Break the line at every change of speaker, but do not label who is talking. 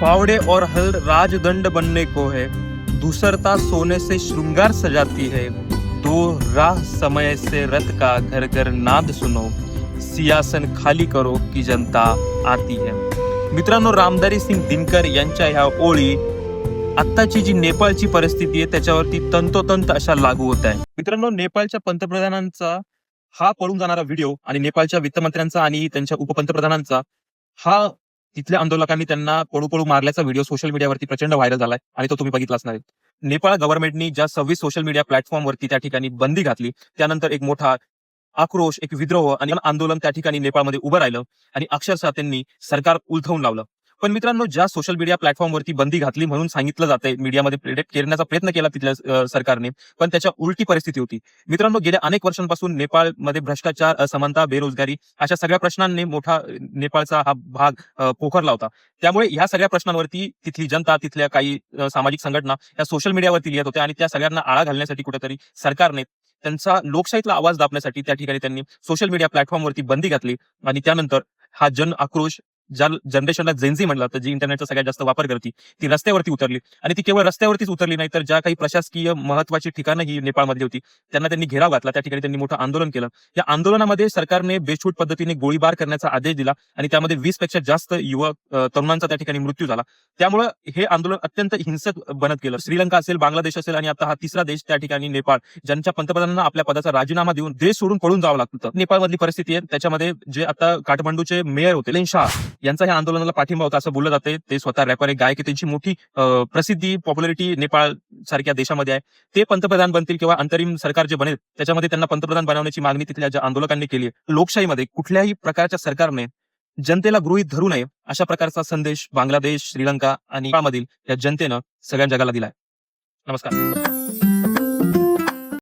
फावड़े और हल राजदंड बनने को है, दूसरता सोने से श्रृंगार सजाती है, दो राह समय से रथ का घर घर नाद सुनो, सियासन खाली करो की जनता आती है. मित्रांनो, रामधारी सिंग दिनकर यांच्या ह्या ओळी आत्ताची जी नेपाळची परिस्थिती आहे त्याच्यावरती तंतोतंत अशा लागू होत आहे. मित्रांनो, नेपाळच्या पंतप्रधानांचा हा पळून जाणारा व्हिडिओ आणि नेपाळच्या वित्तमंत्र्यांचा आणि त्यांच्या उपपंतप्रधानांचा हा तिथल्या आंदोलकांनी त्यांना पळू मारल्याचा व्हिडिओ सोशल मीडियावरती प्रचंड व्हायरल झालाय आणि तो तुम्ही बघितलाच नाही. नेपाळ गव्हर्नमेंटनी ज्या 26 सोशल मीडिया प्लॅटफॉर्मवरती त्या ठिकाणी बंदी घातली, त्यानंतर एक मोठा आक्रोश, एक विद्रोह आणि आंदोलन त्या ठिकाणी नेपाळमध्ये उभं राहिलं आणि अक्षरशः त्यांनी सरकार उलथवून लावलं. पण मित्रांनो, ज्या सोशल मीडिया प्लॅटफॉर्मवरती बंदी घातली म्हणून सांगितलं जातंय, मीडियामध्ये प्रेडिक्ट करण्याचा प्रयत्न केला तिथल्या सरकारने, पण त्याच्या उलटी परिस्थिती होती. मित्रांनो, गेल्या अनेक वर्षांपासून नेपाळमध्ये भ्रष्टाचार, असमानता, बेरोजगारी अशा सगळ्या प्रश्नांनी मोठा नेपाळचा हा भाग पोखरला होता. त्यामुळे ह्या सगळ्या प्रश्नांवरती तिथली जनता, तिथल्या काही सामाजिक संघटना या सोशल मीडियावरती लिहित होत्या आणि त्या सगळ्यांना आळा घालण्यासाठी कुठेतरी सरकारने त्यांचा लोकशाहीतला आवाज दाबण्यासाठी त्या ठिकाणी त्यांनी सोशल मीडिया प्लॅटफॉर्मवरती बंदी घातली आणि त्यानंतर हा जन आक्रोश, ज्या जनरेशनला जेनझी म्हणलं तर जी इंटरनेटचा सगळ्यात जास्त वापर करते, ती रस्त्यावरती उतरली आणि ती केवळ रस्त्यावरतीच उतरली नाही, तर ज्या काही प्रशासकीय महत्वाची ठिकाणं ही नेपाळमधली होती त्यांना त्यांनी घेराव घातला. त्या ठिकाणी त्यांनी मोठं आंदोलन केलं. या आंदोलनामध्ये सरकारने बेछूट पद्धतीने गोळीबार करण्याचा आदेश दिला आणि त्यामध्ये 20 पेक्षा जास्त युवक तरुणांचा त्या ठिकाणी मृत्यू झाला. त्यामुळे हे आंदोलन अत्यंत हिंसक बनत गेलं. श्रीलंका असेल, बांगलादेश असेल आणि आता हा तिसरा देश त्या ठिकाणी नेपाळ, ज्यांच्या पंतप्रधानांना आपल्या पदाचा राजीनामा देऊन देश सोडून पळून जावं लागतं. नेपाळमधली परिस्थिती आहे, त्याच्यामध्ये जे आता काठमांडूचे मेयर होते लेन शाह यांचा ह्या आंदोलनाला पाठिंबा होता असं बोललं जाते. ते स्वतः रॅपर, एक गायक, त्यांची मोठी प्रसिद्धी, पॉप्युलरिटी नेपाळ सारख्या देशामध्ये आहे. ते पंतप्रधान बनतील किंवा अंतरिम सरकार जे बनेल त्याच्यामध्ये त्यांना पंतप्रधान बनवण्याची मागणी तिथल्या ज्या आंदोलकांनी केली आहे. लोकशाहीमध्ये कुठल्याही प्रकारच्या सरकारने जनतेला गृहीत धरू नये अशा प्रकारचा संदेश बांगलादेश, श्रीलंका आणि नेपाळमधील या जनतेनं सगळ्या जगाला दिलाय. नमस्कार.